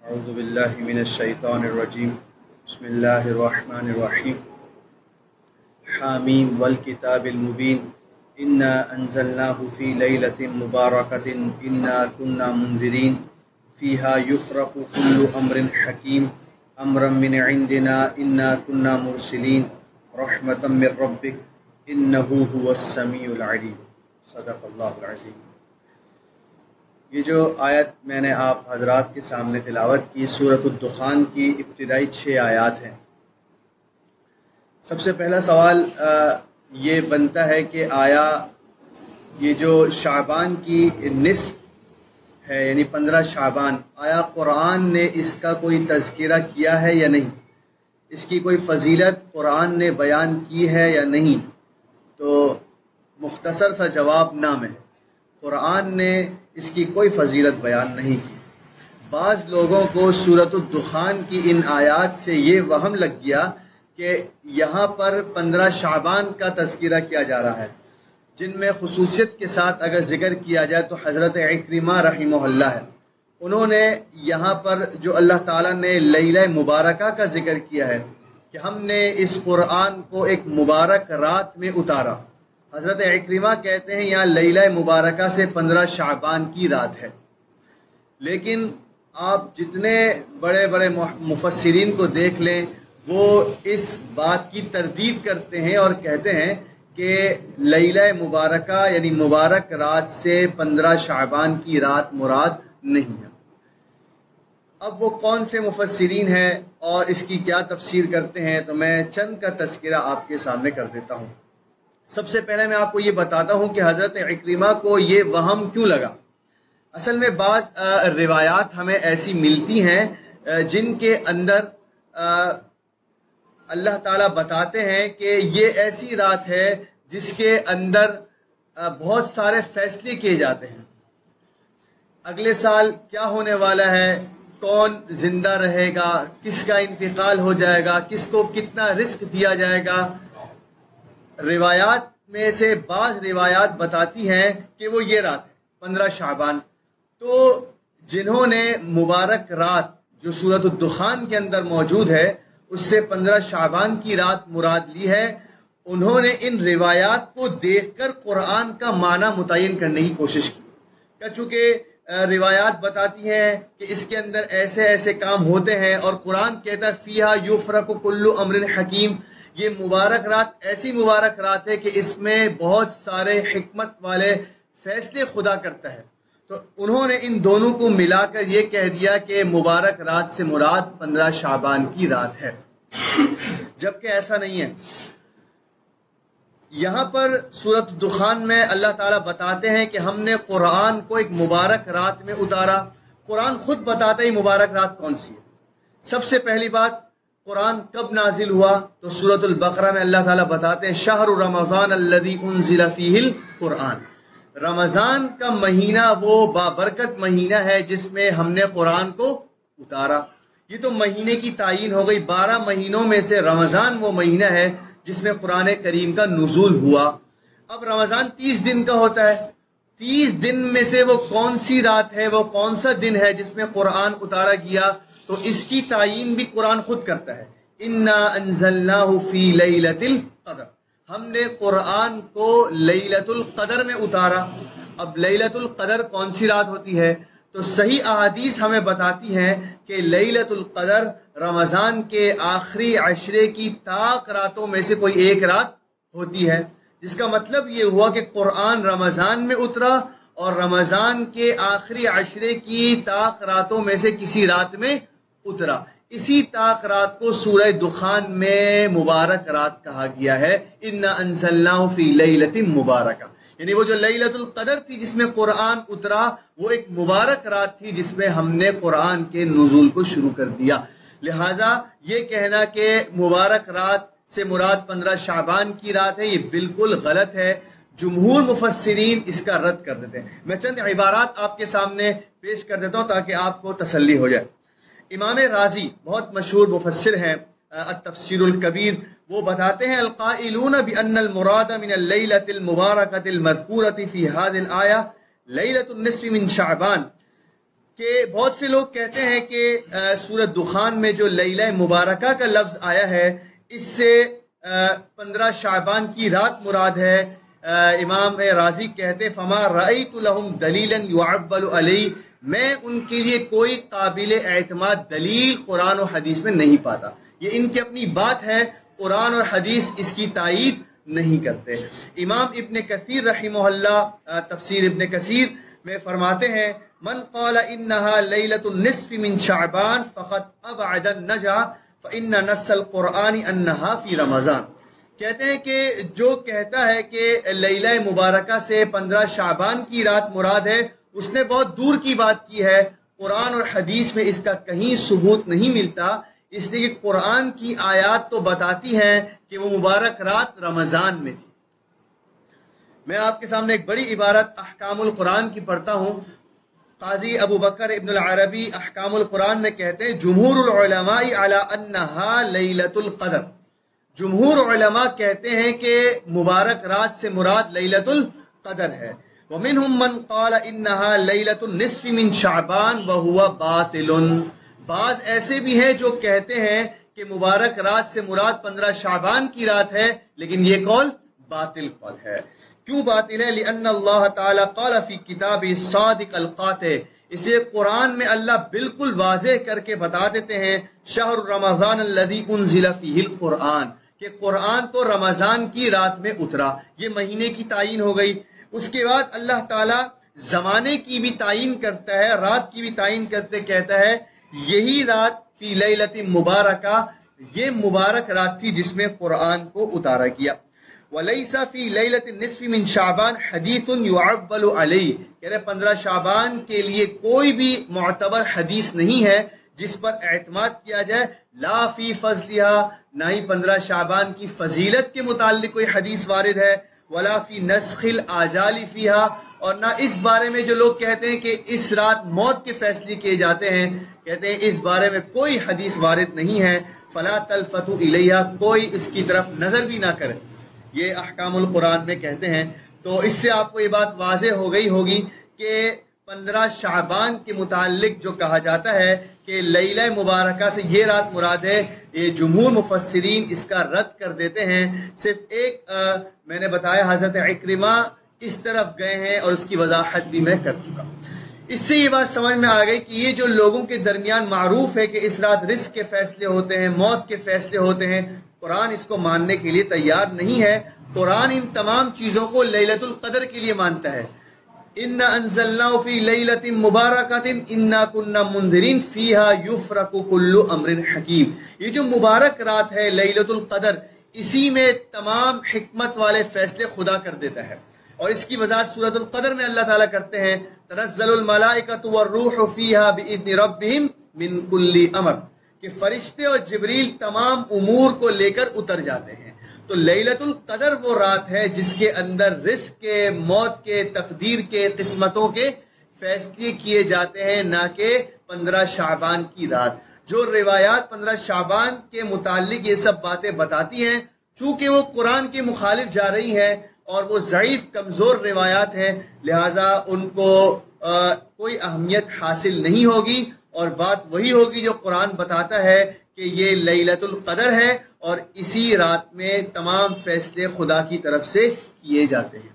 اعوذ باللہ من الشیطان الرجیم بسم اللہ الرحمن الرحیم حامیم والکتاب المبین انا انزلناہ فی لیلۃ مبارکۃ انا کنا منذرین فیہا یفرق کل امر حکیم امرا من عندنا انا کنا مرسلین رحمتا من ربک انہ هو السمیع العلیم صدق اللہ العظیم۔ یہ جو آیت میں نے آپ حضرات کے سامنے تلاوت کی سورۃ الدخان کی ابتدائی 6 آیات ہیں۔ سب سے پہلا سوال یہ بنتا ہے کہ آیا یہ جو شعبان کی نصف ہے یعنی 15 شعبان، آیا قرآن نے اس کا کوئی تذکرہ کیا ہے یا نہیں؟ اس کی کوئی فضیلت قرآن نے بیان کی ہے یا نہیں؟ تو مختصر سا جواب نام ہے، قرآن نے اس کی کوئی فضیلت بیان نہیں کی۔ بعض لوگوں کو سورۃ الدخان کی ان آیات سے یہ وہم لگ گیا کہ یہاں پر 15 شعبان کا تذکرہ کیا جا رہا ہے، جن میں خصوصیت کے ساتھ اگر ذکر کیا جائے تو حضرت عکرمہ رحمہ اللہ ہے۔ انہوں نے یہاں پر جو اللہ تعالیٰ نے لیلہ مبارکہ کا ذکر کیا ہے کہ ہم نے اس قرآن کو ایک مبارک رات میں اتارا، حضرت عکرمہ کہتے ہیں یہاں لیلہ مبارکہ سے 15 شعبان کی رات ہے۔ لیکن آپ جتنے بڑے بڑے مفسرین کو دیکھ لیں وہ اس بات کی تردید کرتے ہیں اور کہتے ہیں کہ لیلہ مبارکہ یعنی مبارک رات سے 15 شعبان کی رات مراد نہیں ہے۔ اب وہ کون سے مفسرین ہیں اور اس کی کیا تفسیر کرتے ہیں، تو میں چند کا تذکرہ آپ کے سامنے کر دیتا ہوں۔ سب سے پہلے میں آپ کو یہ بتاتا ہوں کہ حضرت عکرمہ کو یہ وہم کیوں لگا۔ اصل میں بعض روایات ہمیں ایسی ملتی ہیں جن کے اندر اللہ تعالیٰ بتاتے ہیں کہ یہ ایسی رات ہے جس کے اندر بہت سارے فیصلے کیے جاتے ہیں۔ اگلے سال کیا ہونے والا ہے، کون زندہ رہے گا، کس کا انتقال ہو جائے گا، کس کو کتنا رزق دیا جائے گا۔ روایات میں سے بعض روایات بتاتی ہیں کہ وہ یہ رات ہے 15 شعبان۔ تو جنہوں نے مبارک رات جو سورۃ الدخان کے اندر موجود ہے اس سے 15 شعبان کی رات مراد لی ہے، انہوں نے ان روایات کو دیکھ کر قرآن کا معنی متعین کرنے کی کوشش کی کہ چونکہ روایات بتاتی ہیں کہ اس کے اندر ایسے ایسے کام ہوتے ہیں اور قرآن کہتا ہے فیہا یفرق کل امر حکیم، یہ مبارک رات ایسی مبارک رات ہے کہ اس میں بہت سارے حکمت والے فیصلے خدا کرتا ہے۔ تو انہوں نے ان دونوں کو ملا کر یہ کہہ دیا کہ مبارک رات سے مراد 15 شعبان کی رات ہے، جبکہ ایسا نہیں ہے۔ یہاں پر سورۃ الدخان میں اللہ تعالیٰ بتاتے ہیں کہ ہم نے قرآن کو ایک مبارک رات میں اتارا۔ قرآن خود بتاتا ہے مبارک رات کون سی ہے۔ سب سے پہلی بات، قرآن کب نازل ہوا؟ تو سورۃ البقرہ میں اللہ تعالیٰ بتاتے ہیں شہر رمضان الذی انزل فیہ القرآن، رمضان کا مہینہ وہ بابرکت مہینہ ہے جس میں ہم نے قرآن کو اتارا۔ یہ تو مہینے کی تعین ہو گئی، 12 مہینوں میں سے رمضان وہ مہینہ ہے جس میں قرآن کریم کا نزول ہوا۔ اب رمضان 30 دن کا ہوتا ہے، 30 دن میں سے وہ کون سی رات ہے، وہ کون سا دن ہے جس میں قرآن اتارا گیا؟ تو اس کی تعین بھی قرآن خود کرتا ہے، انا انزلناہ فی لیلۃ القدر، ہم نے قرآن کو لیلۃ القدر میں اتارا۔ اب لیلۃ القدر کون سی رات ہوتی ہے؟ تو صحیح احادیث ہمیں بتاتی ہیں کہ لیلۃ القدر رمضان کے آخری عشرے کی طاق راتوں میں سے کوئی ایک رات ہوتی ہے، جس کا مطلب یہ ہوا کہ قرآن رمضان میں اترا اور رمضان کے آخری عشرے کی طاق راتوں میں سے کسی رات میں اترا۔ اسی طاق رات کو سورہ دخان میں مبارک رات کہا گیا ہے، انا انزلناہ فی لیلۃ مبارکہ، یعنی وہ جو لیلۃ القدر تھی جس میں قرآن اترا وہ ایک مبارک رات تھی جس میں ہم نے قرآن کے نزول کو شروع کر دیا۔ لہٰذا یہ کہنا کہ مبارک رات سے مراد 15 شعبان کی رات ہے یہ بالکل غلط ہے۔ جمہور مفسرین اس کا رد کر دیتے ہیں۔ میں چند عبارات آپ کے سامنے پیش کر دیتا ہوں تاکہ آپ کو تسلی ہو جائے۔ امام رازی بہت مشہور مفسر ہیں، التفسیر الکبیر، وہ بتاتے ہیں القائلون بان المراد من اللیلۃ المبارکۃ المذکورۃ فی هذه الآیہ لیلۃ النصف من شعبان، کہ بہت سے لوگ کہتے ہیں کہ سورۃ دخان میں جو لیلہ مبارکہ کا لفظ آیا ہے اس سے 15 شعبان کی رات مراد ہے. امام رازی کہتے فما رأیت لهم دلیلا يعبل علی، میں ان کے لیے کوئی قابل اعتماد دلیل قرآن و حدیث میں نہیں پاتا. یہ ان کی اپنی بات ہے، قرآن اور حدیث اس کی تائید نہیں کرتے. امام ابن کثیر رحمہ اللہ تفسیر ابن کثیر میں فرماتے ہیں من قال انها لیلۃ النصف من شعبان فقد ابعد النجا فان نص القرآن انها فی رمضان. کہتے ہیں کہ جو کہتا ہے کہ لیلہ مبارکہ سے 15 شعبان کی رات مراد ہے اس نے بہت دور کی بات کی ہے. قرآن اور حدیث میں اس کا کہیں ثبوت نہیں ملتا، اس لیے کہ قرآن کی آیات تو بتاتی ہیں کہ وہ مبارک رات رمضان میں تھی. میں آپ کے سامنے ایک بڑی عبارت احکام القرآن کی پڑھتا ہوں. قاضی ابو بکر ابن العربی احکام القرآن میں کہتے ہیں جمہور العلماء علی انہا لیلۃ القدر. جمہور علماء کہتے ہیں کہ مبارک رات سے مراد لیلۃ القدر ہے. ومنہم من قال انہا لیلۃ النصف من شعبان وہو باطل. بعض ایسے بھی ہیں جو کہتے ہیں کہ مبارک رات سے مراد 15 شعبان کی رات ہے، لیکن یہ قول باطل قول ہے. کیوں باطل ہے؟ لأن اللہ تعالی قال فی کتاب الصادق القاطع. اسے قرآن میں اللہ بالکل واضح کر کے بتا دیتے ہیں شہر رمضان الذی انزل فیہ القرآن، کہ قرآن تو رمضان کی رات میں اترا. یہ مہینے کی تعین ہو گئی. اس کے بعد اللہ تعالی زمانے کی بھی تعین کرتا ہے، رات کی بھی تعین کرتے کہتا ہے یہی رات فی لیلۃ مبارکہ، یہ مبارک رات تھی جس میں قرآن کو اتارا گیا. وَلَيْسَ فِي لَيْلَةِ النِّصْفِ مِنْ شَعْبَانَ حَدِيثٌ يُعَوَّلُ عَلَيْهِ. کہہ رہے 15 شعبان کے لیے کوئی بھی معتبر حدیث نہیں ہے جس پر اعتماد کیا جائے. لا فی فضلها، نہ ہی 15 شعبان کی فضیلت کے متعلق کوئی حدیث وارد ہے. ولا فی نسخ الآجال فیہا، اور نہ اس بارے میں جو لوگ کہتے ہیں کہ اس رات موت کے فیصلے کیے جاتے ہیں، کہتے ہیں اس بارے میں کوئی حدیث وارد نہیں ہے. فلا تلفتوا الیہا، کوئی اس کی طرف نظر بھی نہ کرے. یہ احکام القرآن میں کہتے ہیں. تو اس سے آپ کو یہ بات واضح ہو گئی ہوگی کہ 15 شعبان کے متعلق جو کہا جاتا ہے کہ لیلہ مبارکہ سے یہ رات مراد ہے، یہ جمہور مفسرین اس کا رد کر دیتے ہیں. صرف ایک میں نے بتایا حضرت عکرمہ اس طرف گئے ہیں اور اس کی وضاحت بھی میں کر چکا. اس سے یہ بات سمجھ میں آ گئی کہ یہ جو لوگوں کے درمیان معروف ہے کہ اس رات رزق کے فیصلے ہوتے ہیں، موت کے فیصلے ہوتے ہیں، قرآن اس کو ماننے کے لیے تیار نہیں ہے. قرآن ان تمام چیزوں کو لیلۃ القدر کے لیے مانتا ہے. اِنَّا أَنزَلْنَاهُ فِي لَيْلَةٍ مُبَارَكَةٍ إِنَّا كُنَّا مُنذِرِينَ فِيهَا يُفْرَقُ كُلُّ أَمْرٍ حَكِيمٍ. یہ جو مبارک رات ہے لیلۃ القدر، اسی میں تمام حکمت والے فیصلے خدا کر دیتا ہے. اور اس کی وضاحت سورۃ القدر میں اللہ تعالیٰ کرتے ہیں تنزل الملائکۃ والروح فیہا بإذن ربہم من کل امر، کہ فرشتے اور جبریل تمام امور کو لے کر اتر جاتے ہیں. تو لیلۃ القدر وہ رات ہے جس کے اندر رزق کے، موت کے، تقدیر کے، قسمتوں کے فیصلے کیے جاتے ہیں، نہ کہ 15 شعبان کی رات. جو روایات 15 شعبان کے متعلق یہ سب باتیں بتاتی ہیں، چونکہ وہ قرآن کے مخالف جا رہی ہیں اور وہ ضعیف کمزور روایات ہیں، لہٰذا ان کو کوئی اہمیت حاصل نہیں ہوگی، اور بات وہی ہوگی جو قرآن بتاتا ہے کہ یہ لیلۃ القدر ہے اور اسی رات میں تمام فیصلے خدا کی طرف سے کیے جاتے ہیں.